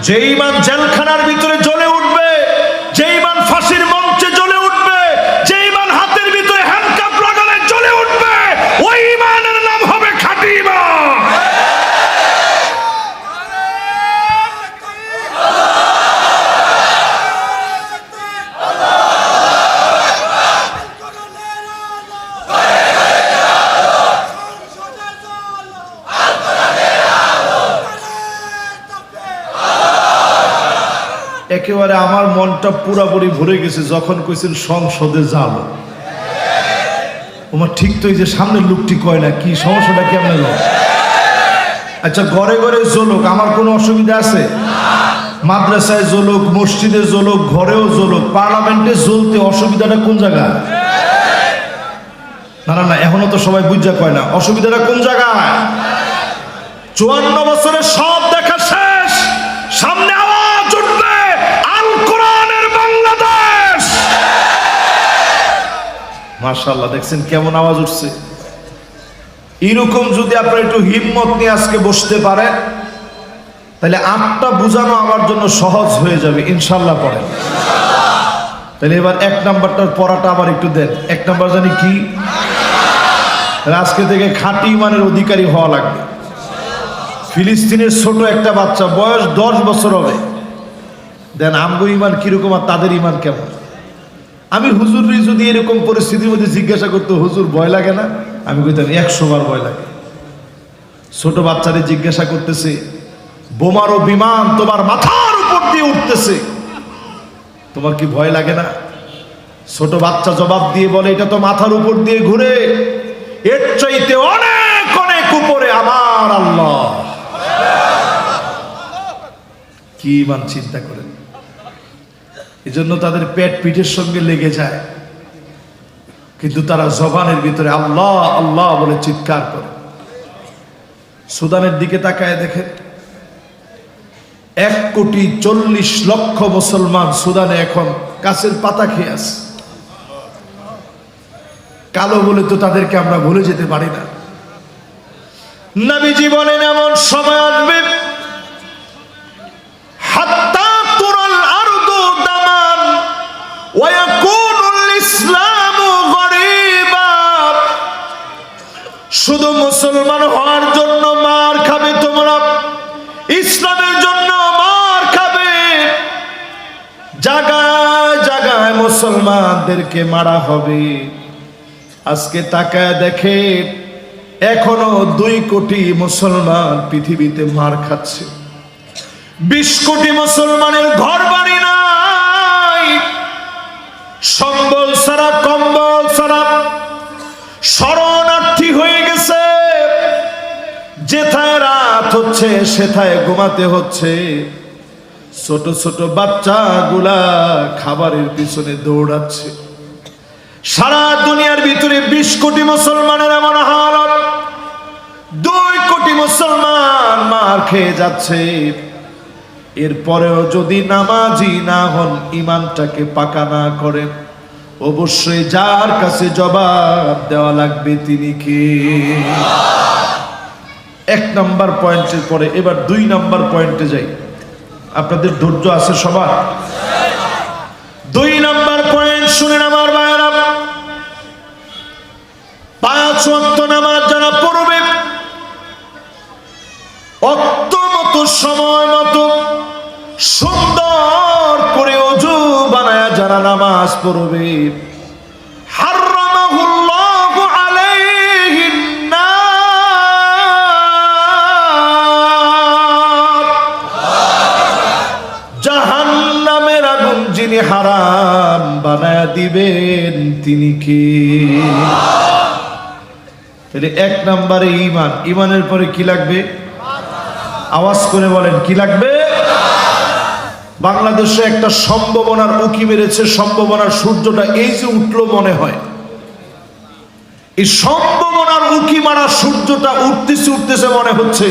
যে ঈমান জেলখানার ভিতরে জ্বলে উঠবে, যে ঈমান ফাঁসির মঞ্চে জ্বলে উঠবে, যে ঈমান হাতের ভিতরে হ্যান্ডকাপ লাগালে জ্বলে উঠবে, ওই ঈমানের নাম হবে খাঁটি ঈমান। একেবারে আমার মনটা পুরাপুরি ভরে গেছে যখন কইছেন সংসদে যাবো। তোমার ঠিক তো, এই যে সামনের লোকটি কয় না, কি সমস্যাটা কেমন? আচ্ছা, ঘরে ঘরে জ্বলুক, আমার কোনো অসুবিধা আছে? মাদ্রাসায় জ্বলুক, মসজিদে জ্বলুক, ঘরেও জ্বলুক, পার্লামেন্টে জ্বলতে অসুবিধাটা কোন জায়গায়? না না না, এখনো তো সবাই বুঝা কয় না, অসুবিধাটা কোন জায়গায়? 54 বছরে সব দেখা শেষ, সামনে আওয়াজ উঠবে আল কোরআনের বাংলাদেশ। মাশাআল্লাহ, দেখছেন কেমন আওয়াজ উঠছে? এরকম যদি আপনারা একটু হিম্মত নিয়ে আজকে বসতে পারেন, তাহলে 8টা বোঝানো আমার জন্য সহজ হয়ে যাবে ইনশাআল্লাহ। পড়েন তাহলে এবার 1 নাম্বারটার পড়াটা আবার একটু দেন। 1 নাম্বার জানি কি? আজকে থেকে খাঁটি ঈমানের অধিকারী হওয়া লাগবে। ফিলিস্তিনের ছোট একটা বাচ্চা, বয়স 10 বছর হবে, দেন আমগো ঈমান কিরকম আর তাদের ঈমান কেমন? আমি হুজুরই যদি এরকম পরিস্থিতির মধ্যে জিজ্ঞাসা করতো, হুজুর ভয় লাগে না? আমি কইতাম 100 বার ভয় লাগে। ছোট বাচ্চারে জিজ্ঞাসা করতেছে, বোমার ও বিমান তোমার মাথার উপর দিয়ে উঠতেছে, তোমার কি ভয় লাগে না? ছোট বাচ্চা জবাব দিয়ে বলে, এটা তো মাথার উপর দিয়ে ঘুরে, এর চাইতে অনেক অনেক উপরে আমার আল্লাহ। কি ঈমান চিন্তা করেন? এজন্য তাদের পেট পিঠের সঙ্গে লেগে যায়, কিন্তু তারা জবানের ভিতরে আল্লাহ আল্লাহ বলে চিৎকার করে। সুদানের দিকে তাকায় দেখেন, 1,40,00,000 মুসলমান সুদানে এখন গাছের পাতা খেয়ে আছে। কালো বলে তো তাদেরকে আমরা ভুলে যেতে পারি না। নবীজি বলেন, এমন সময় আসবে হাত্তা তুরাল আরদু দামান ওয়া ইয়াকুনুল ইসলামু গরীবা, শুধু মুসলমান হওয়ার জন্য মার খাবে তোমরা, ইসলামের জন্য মার খাবে। জায়গায় জায়গায় মুসলমানদেরকে মারা হবে। আজকে তাকায় দেখে এখনো 2 কোটি মুসলমান পৃথিবীতে মার খাচ্ছে। 20 কোটি মুসলমানের ঘর বাড়ি নাই, সম্বল ছাড়া কম্বল ছাড়া শরণার্থী হয়ে গেছে। যেথায় রাত হচ্ছে সেথায় ঘুমাতে হচ্ছে। ছোট ছোট বাচ্চাগুলা খাবারের পিছনে দৌড়াচ্ছে। সারা দুনিয়ার ভিতরে 20 কোটি মুসলমানের এমন হালত, 2 কোটি মুসলমান মার খেয়ে যাচ্ছে। এরপরেও যদি নামাজি না হন, ঈমানটাকে পাকা না করেন, অবশ্যই যার কাছে জবাব দেওয়া লাগবে তিনি কে? 1 নাম্বার পয়েন্টের পরে এবার 2 নাম্বার পয়েন্টে যাই। আপনাদের ধৈর্য আছে সবার? 2 নাম্বার পয়েন্ট শুনেন আমার ভাইয়েরা। 5 ওয়াক্ত নামাজ যারা পড়বে, ওয়াক্ত মতো সময় মতো সুন্দর করে ওযু বানায়া যারা নামাজ পড়বে, হারামাহুল্লাহু আলাইহিন নার, জাহান্নামের আগুন যিনি হারাম বানায়া দিবেন তিনি কে? তাহলে 1 নম্বরে ঈমান। ঈমানের পরে কি লাগবে? আওয়াজ করে বলেন, কি লাগবে? বাংলাদেশে একটা সম্ভাবনার উঁকি মেরেছে। সম্ভাবনার সূর্যটা এই যে উঠলো মনে হয়, এই সম্ভাবনার উঁকি মারা সূর্যটা উঠতেছে উঠতেছে মনে হচ্ছে।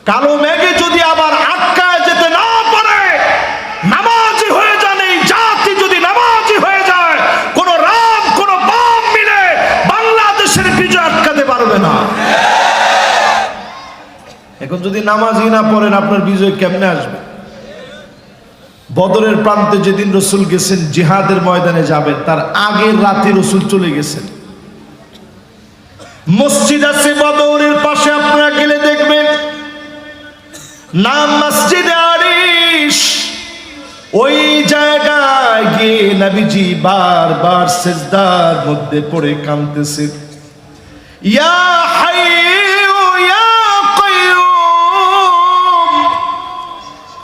কালো মেঘে যদি আবার আটকায় যেতে না পারে, নামাজি হয়ে যান এই জাতি যদি নামাজি হয়ে যায়, কোন রাম কোন বাম মিলে বাংলাদেশের বিজয় আটকাতে পারবে না। এখন যদি নামাজই না পড়েন, আপনার বিজয় কেমনে আসবে? বদরের প্রান্তে যেদিন রসুল গেছেন জিহাদের ময়দানে যাবেন, তার আগের রাতে রসুল চলে গেছেন। মসজিদ আছে বদরের পাশে, আপনারা গেলে দেখবেন নাম মসজিদে আরিশ। ওই জায়গায় গিয়ে নবীজি বারবার সিজদার মধ্যে পড়ে কাঁদতেছেন, ইয়া হাইয়ু ইয়া কাইয়ুম।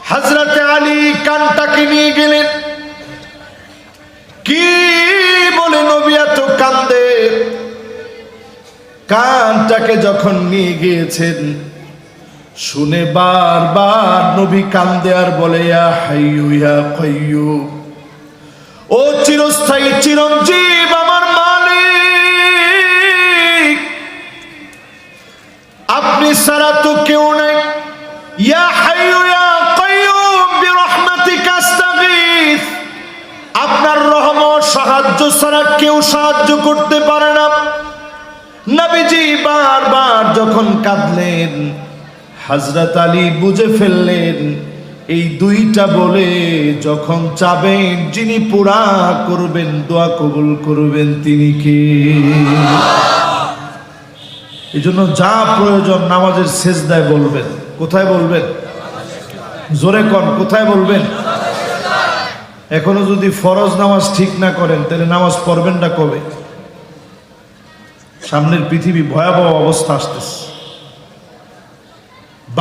হযরত আলী কানটাকে নিয়ে গেলেন, কি বলে নবী এত কান্দে। কানটাকে যখন নিয়ে গিয়েছেন, শুনে বারবার নবী কান্দে আর বলে, ইয়া হাইয়ু ইয়া কাইয়ুম, ও চিরস্থায়ী চিরঞ্জীব আমার মালিক, আপনি ছাড়া তো কেউ নাই। ইয়া হাইয়ু ইয়া কাইয়ুম বিরহমাতিকা আস্তাগীথ, আপনার রহমত সাহায্য ছাড়া কেউ সাহায্য করতে পারে না। নবীজি বারবার যখন কাঁদলেন, হযরত আলী বুঝে ফেললেন এই দুইটা বলে যখন চাবেন যিনি পুরা করবেন, দোয়া কবুল করবেন তিনি কে। এই জন্য যা প্রয়োজন নামাজের সেজদায় বলবেন। কোথায় বলবেন? জোরে কন, কোথায় বলবেন? এখনো যদি ফরজ নামাজ ঠিক না করেন তাহলে নামাজ পড়বেন না কবে? সামনের পৃথিবী ভয়াবহ অবস্থা আসতেছে।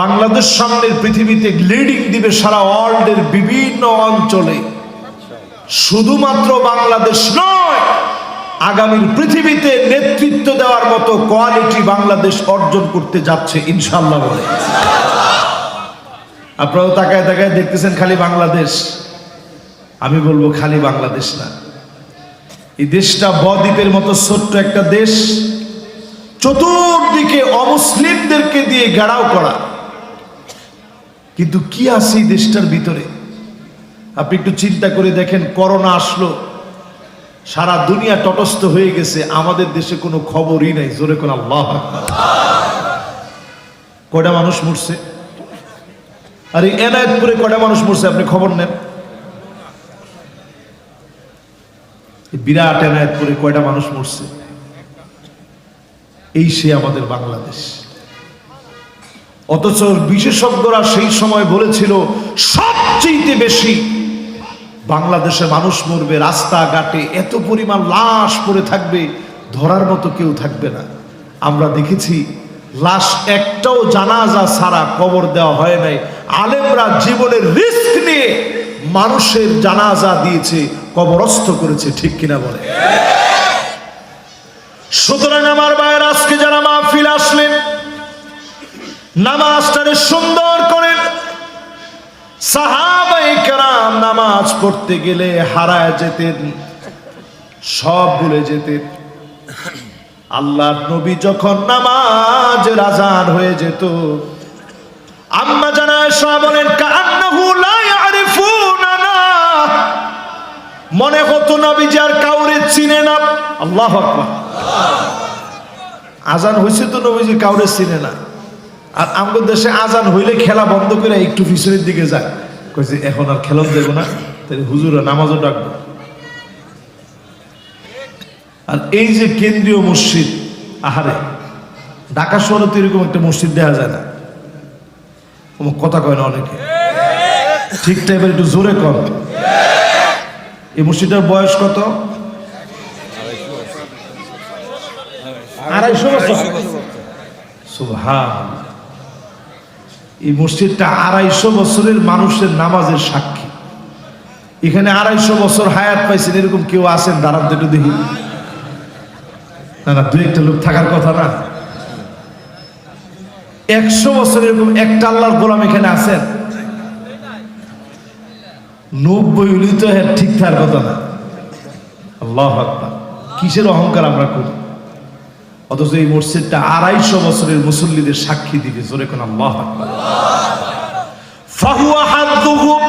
বাংলাদেশ সামনের পৃথিবীতে লিডিং দিবে সারা ওয়ার্ল্ডের বিভিন্ন অঞ্চলে, শুধুমাত্র বাংলাদেশ নয়, আগামীর পৃথিবীতে নেতৃত্ব দেওয়ার মতো কোয়ালিটি বাংলাদেশ অর্জন করতে যাচ্ছে ইনশাআল্লাহ বলে। আপনারা তাকায় তাকায় দেখতেছেন খালি বাংলাদেশ। আমি বলবো খালি বাংলাদেশ না, এই দেশটা বদ্বীপের মতো ছোট্ট একটা দেশ, চতুর্দিকে অমুসলিমদেরকে দিয়ে ঘেরাও করা, কিন্তু কি আছে এই দেশটার ভিতরে? আপনি একটু চিন্তা করে দেখেন, করোনা আসলো, সারা দুনিয়া তটস্থ হয়ে গেছে, আমাদের দেশে কোনো খবরই নাই। জোরে কোন আল্লাহু আকবার। কয়টা মানুষ মরছে? আরে এনায়েতপুরে কয়টা মানুষ মরছে আপনি খবর নেন? বিরাট এনায়েতপুরে কয়টা মানুষ মরছে? এই সে আমাদের বাংলাদেশ। অথচ বিশেষজ্ঞরা সেই সময় বলেছিল সবচেয়ে বেশি বাংলাদেশে মানুষ মরবে, রাস্তাঘাটে এত পরিমাণ লাশ পড়ে থাকবে, ধরার মতো কেউ থাকবে না। আমরা দেখেছি লাশ একটাও জানাজা ছাড়া কবর দেওয়া হয় নাই। আলেমরা জীবনের রিস্ক নিয়ে মানুষের জানাজা দিয়েছে, কবরস্থ করেছে, ঠিক কিনা বলে? সুতরাং আমার ভাইয়ের, আজকে যারা মাহফিল আসলেন, নামাজটারে সুন্দর করেন। সাহাবায়ে কেরাম নামাজ পড়তে গেলে হারায় যেতেন, সব ভুলে যেতেন। আল্লাহর নবী যখন নামাজের আযান হয়ে যেত, আম্মা জান আয়েশা বলেন, কান্নাহু লা ইয়ারিফুনানা, মনে হতো নবীজি আর কাউরে চিনে না। আল্লাহু আকবার। আযান হইছে তো নবীজি কাউরে চিনে না। আর আমাদের দেশে আজান হইলে খেলা বন্ধ করে একটু পিছনের দিকে যায়, কইছে এখন আর খেলন দেব না, তাহলে হুজুরা নামাজও ডাকবো। আর এই যে কেন্দ্রীয় মসজিদ, আহারে ঢাকা শহরে তো এরকম একটা মসজিদ দেখা যায় না। কথা কয় না অনেকে, ঠিক টাইপের একটু জোরে কর। এই মসজিদের বয়স কত? 250 বছর। সুবহানাল্লাহ। এই মসজিদটা 250 বছরের মানুষের নামাজের সাক্ষী। এখানে 250 বছর হায়াত পাইছেন এরকম কেউ আছেন? দাঁড়ান একটু দেখি। না না, দুই একটা লোক থাকার কথা না। 100 বছর এরকম একটা আল্লাহর গোলাম এখানে আছেন? 90 হইলে তো ঠিক থাকার কথা না। আল্লাহু আকবার। কিসের অহংকার আমরা করি? অথচ এই মসজিদটা 250 বছরের মুসল্লিদের সাক্ষী দিবে। জোরে কোন আল্লাহু আকবার। ফাহুয়া হাদুহুম